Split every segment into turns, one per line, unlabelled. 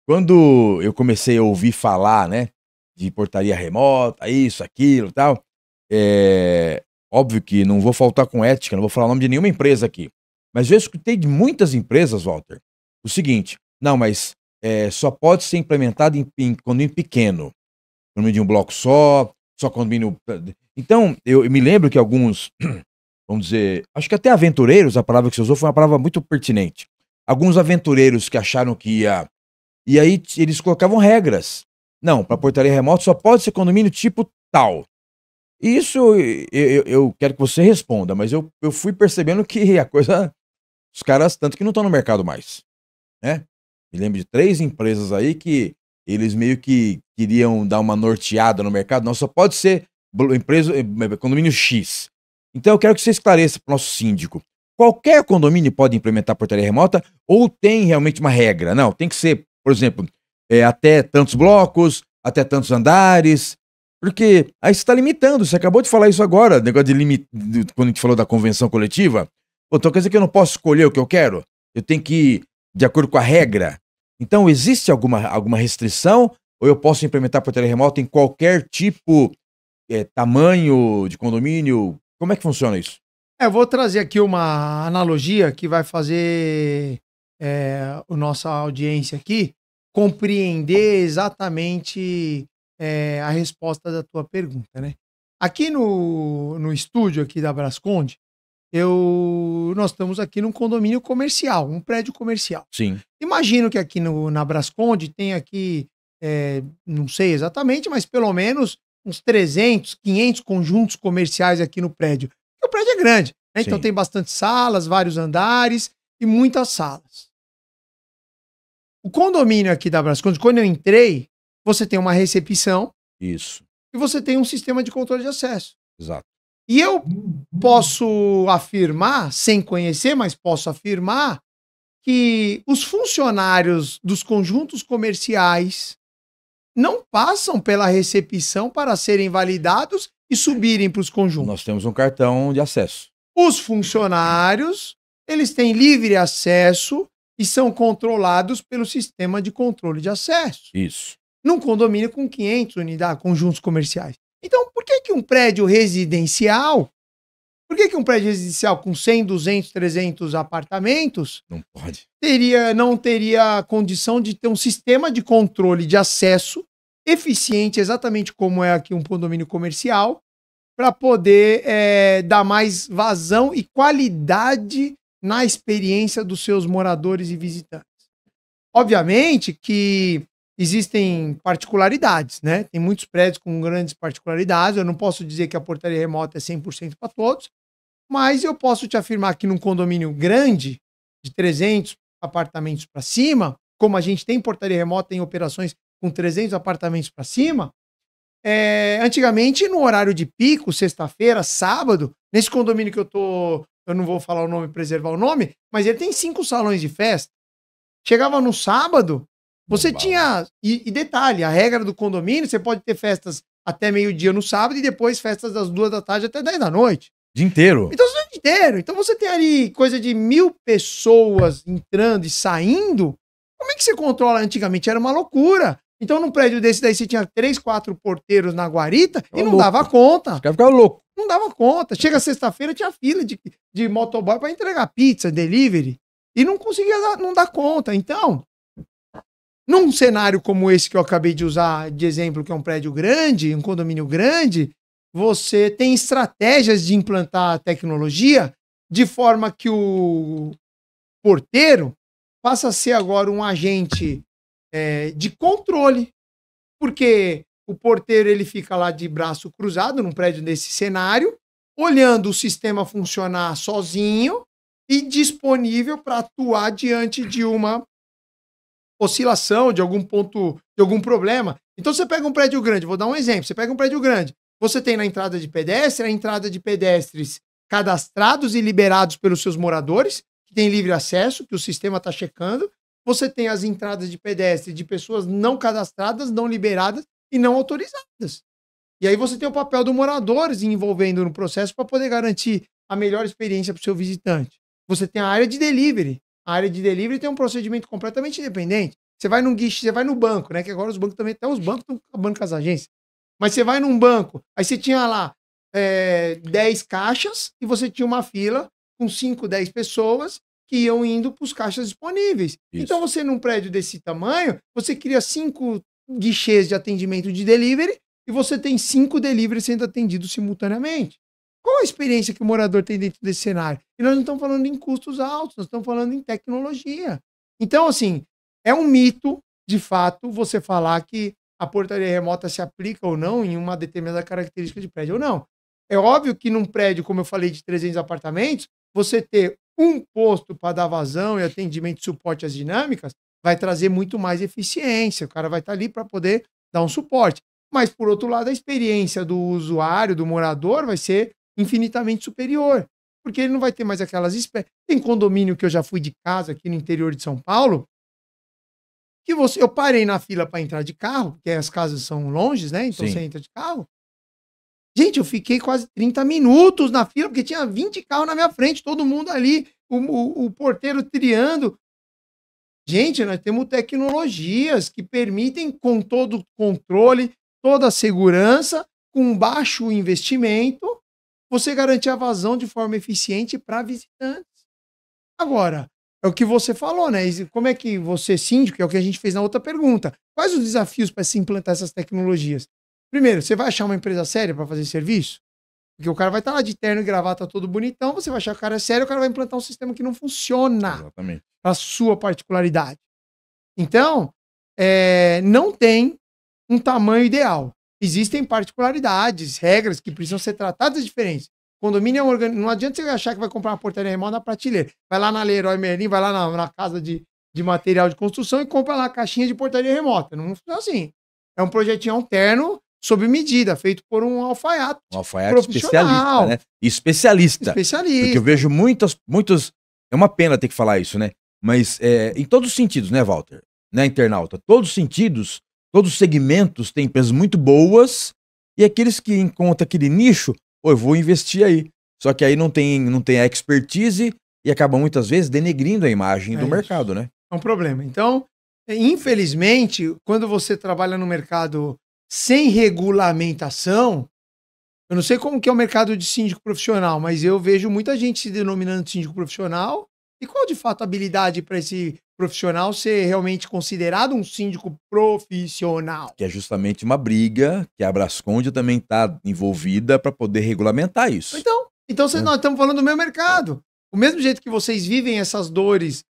Quando eu comecei a ouvir falar, né, de portaria remota, isso, aquilo, tal, óbvio que não vou faltar com ética, não vou falar o nome de nenhuma empresa aqui, mas eu escutei de muitas empresas, Walter, o seguinte: "Não, mas, só pode ser implementado em condomínio pequeno, condomínio de um bloco só condomínio". Então, eu me lembro que alguns, vamos dizer, acho que até aventureiros, a palavra que você usou foi uma palavra muito pertinente. Alguns aventureiros que acharam que ia, e aí eles colocavam regras. Não, para portaria remota só pode ser condomínio tipo tal. E isso eu quero que você responda, mas eu fui percebendo que a coisa, os caras tanto que não estão no mercado mais, né. Me lembro de 3 empresas aí que eles meio que queriam dar uma norteada no mercado, não, só pode ser condomínio X. Então eu quero que você esclareça para o nosso síndico, qualquer condomínio pode implementar portaria remota ou tem realmente uma regra? Não, tem que ser, por exemplo, até tantos blocos, até tantos andares, porque aí você está limitando, você acabou de falar isso agora, negócio de quando a gente falou da convenção coletiva. Pô, então quer dizer que eu não posso escolher o que eu quero? Eu tenho que ir de acordo com a regra? Então existe alguma restrição ou eu posso implementar portaria remota em qualquer tipo, tamanho de condomínio? Como é que funciona isso?
Eu vou trazer aqui uma analogia que vai fazer, o nossa audiência aqui compreender exatamente, a resposta da tua pergunta, né. Aqui no estúdio aqui da Brasconde, nós estamos aqui num condomínio comercial, um prédio comercial.
Sim,
Imagino que aqui na Brasconde tem aqui, não sei exatamente, mas pelo menos uns 300, 500 conjuntos comerciais aqui no prédio. O prédio é grande, né, então
sim,
tem bastante salas, vários andares e muitas salas. O condomínio aqui da Brasconde, quando eu entrei, você tem uma recepção
isso,
e você tem um sistema de controle de acesso.
exato.
E eu posso afirmar, sem conhecer, mas posso afirmar que os funcionários dos conjuntos comerciais não passam pela recepção para serem validados e subirem para os
Nós
conjuntos.
temos um cartão de acesso.
Os funcionários, eles têm livre acesso e são controlados pelo sistema de controle de acesso,
Isso.
num condomínio com 500 unidades, conjuntos comerciais. Então, por que um prédio residencial, um prédio residencial com 100, 200, 300 apartamentos
Não pode.
não teria condição de ter um sistema de controle de acesso eficiente, exatamente como é aqui um condomínio comercial, para poder dar mais vazão e qualidade na experiência dos seus moradores e visitantes. Obviamente que existem particularidades, né? Tem muitos prédios com grandes particularidades. Eu não posso dizer que a portaria remota é 100% para todos, mas eu posso te afirmar que num condomínio grande, de 300 apartamentos para cima, como a gente tem portaria remota em operações com 300 apartamentos para cima, antigamente no horário de pico, sexta-feira, sábado, nesse condomínio que eu não vou falar o nome, preservar o nome, mas ele tem 5 salões de festa. Chegava no sábado, você
Bom,
tinha. E detalhe, a regra do condomínio, você pode ter festas até meio-dia no sábado e depois festas das 2 da tarde até 10 da noite.
dia inteiro.
Então, o dia inteiro. Então, você tem ali coisa de 1.000 pessoas entrando e saindo. Como é que você controla? Antigamente era uma loucura. Então, num prédio desse daí, você tinha 3, 4 porteiros na guarita e
Ficava
não
louco.
dava conta.
Os caras ficavam loucos.
Não dava conta. Chega sexta-feira, tinha fila de motoboy para entregar pizza, delivery. E não conseguia não dar conta. Então, num cenário como esse que eu acabei de usar de exemplo, que é um prédio grande, um condomínio grande, você tem estratégias de implantar a tecnologia de forma que o porteiro passa a ser agora um agente de controle, porque o porteiro ele fica lá de braço cruzado num prédio desse cenário, olhando o sistema funcionar sozinho e disponível para atuar diante de uma oscilação, de algum ponto, de algum problema. Então você pega um prédio grande, vou dar um exemplo, você pega um prédio grande, você tem na entrada de pedestre, a entrada de pedestres cadastrados e liberados pelos seus moradores, que têm livre acesso, que o sistema está checando. Você tem as entradas de pedestre de pessoas não cadastradas, não liberadas e não autorizadas. E aí você tem o papel do moradores envolvendo no processo para poder garantir a melhor experiência para o seu visitante. Você tem a área de delivery. A área de delivery tem um procedimento completamente independente. Você vai num guichê, você vai no banco, né? Que agora os bancos também, até os bancos estão acabando com as agências. Mas você vai num banco, aí você tinha lá 10 caixas e você tinha uma fila com 5, 10 pessoas que iam indo para os caixas disponíveis.
Isso.
Então você, num prédio desse tamanho, você cria 5 guichês de atendimento de delivery e você tem 5 deliveries sendo atendidos simultaneamente. Qual a experiência que o morador tem dentro desse cenário? E nós não estamos falando em custos altos, nós estamos falando em tecnologia. Então, assim, é um mito, de fato, você falar que a portaria remota se aplica ou não em uma determinada característica de prédio ou não. É óbvio que num prédio, como eu falei, de 300 apartamentos, você ter um posto para dar vazão e atendimento e suporte às dinâmicas vai trazer muito mais eficiência. O cara vai estar ali para poder dar um suporte. Mas, por outro lado, a experiência do usuário, do morador, vai ser infinitamente superior. Porque ele não vai ter mais aquelas... Tem condomínio que eu já fui de casa aqui no interior de São Paulo, que eu parei na fila para entrar de carro, porque as casas são longes, né? Então
Sim.
você entra de carro. Gente, eu fiquei quase 30 minutos na fila, porque tinha 20 carros na minha frente, todo mundo ali, o porteiro triando. Gente, nós temos tecnologias que permitem, com todo o controle, toda a segurança, com baixo investimento, você garantir a vazão de forma eficiente para visitantes. Agora, é o que você falou, né? Como é que você, síndico, é o que a gente fez na outra pergunta. Quais os desafios para se implantar essas tecnologias? Primeiro, você vai achar uma empresa séria para fazer serviço? Porque o cara vai estar lá de terno e gravata todo bonitão, você vai achar que o cara é sério, o cara vai implantar um sistema que não funciona.
Exatamente.
Para a sua particularidade. Então, não tem um tamanho ideal. Existem particularidades, regras que precisam ser tratadas diferentes. Condomínio é um organismo. Não adianta você achar que vai comprar uma portaria remota na prateleira. Vai lá na Leroy Merlin, vai lá na casa de material de construção e compra lá a caixinha de portaria remota. Não funciona assim. É um projetinho alterno, sob medida, feito por um alfaiate.
Um alfaiate especialista, né? Especialista. Porque eu vejo muitos. É uma pena ter que falar isso, né? Mas em todos os sentidos, né, Walter? Né, internauta? Todos os sentidos, todos os segmentos têm empresas muito boas e aqueles que encontram aquele nicho, pô, eu vou investir aí. Só que aí não tem a expertise e acabam muitas vezes denegrindo a imagem do mercado, né?
É um problema. Então, infelizmente, quando você trabalha no mercado sem regulamentação, eu não sei como que é o mercado de síndico profissional, mas eu vejo muita gente se denominando síndico profissional. E qual de fato a habilidade para esse profissional ser realmente considerado um síndico profissional?
Que é justamente uma briga que a Brasconde também está envolvida para poder regulamentar isso.
Então nós estamos falando do meu mercado. O mesmo jeito que vocês vivem essas dores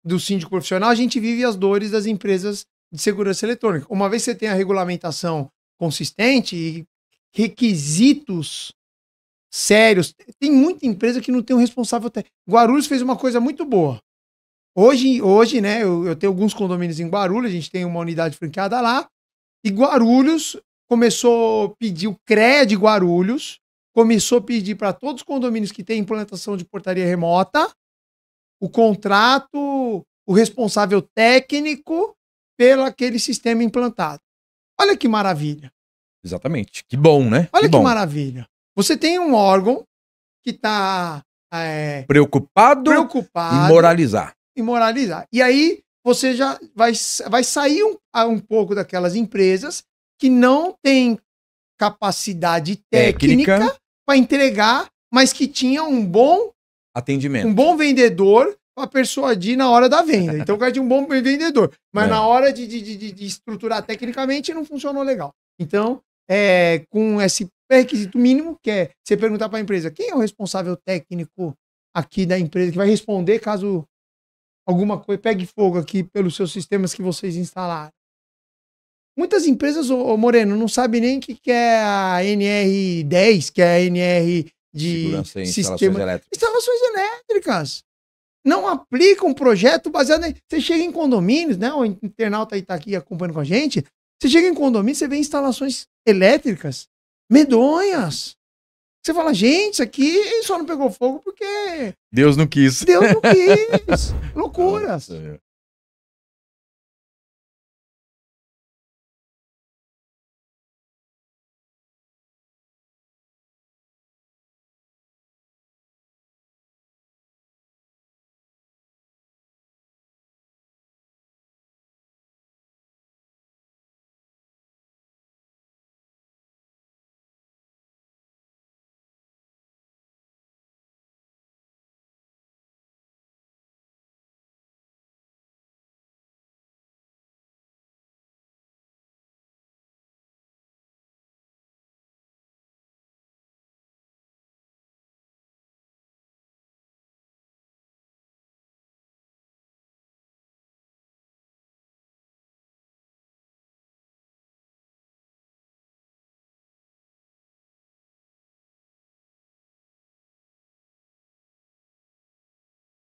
do síndico profissional, a gente vive as dores das empresas de segurança eletrônica. Uma vez que você tem a regulamentação consistente e requisitos sérios, tem muita empresa que não tem um responsável técnico. Guarulhos fez uma coisa muito boa. Hoje, né, eu tenho alguns condomínios em Guarulhos, a gente tem uma unidade franqueada lá, e Guarulhos começou a pedir, o CREA de Guarulhos começou a pedir para todos os condomínios que têm implantação de portaria remota, o contrato, o responsável técnico pelo aquele sistema implantado. Olha que maravilha.
Exatamente. Que bom, né?
Olha que maravilha. Você tem um órgão que está
preocupado em moralizar.
E aí você já vai sair um pouco daquelas empresas que não têm capacidade técnica para entregar, mas que tinha um bom
atendimento,
um bom vendedor para persuadir na hora da venda. Então o cara tinha um bom vendedor, mas na hora de estruturar tecnicamente não funcionou legal. Então, com esse requisito mínimo, que é você perguntar para a empresa quem é o responsável técnico aqui da empresa que vai responder caso alguma coisa pegue fogo aqui pelos seus sistemas que vocês instalaram. Muitas empresas, ô Moreno, não sabem nem o que é a NR10, que é a NR de instalações elétricas. Não aplicam um projeto baseado em... Você chega em condomínios, né? O internauta aí tá aqui acompanhando com a gente. Você chega em condomínio, você vê instalações elétricas medonhas. Você fala, gente, isso aqui só não pegou fogo porque...
Deus não quis.
Deus não quis. Loucura.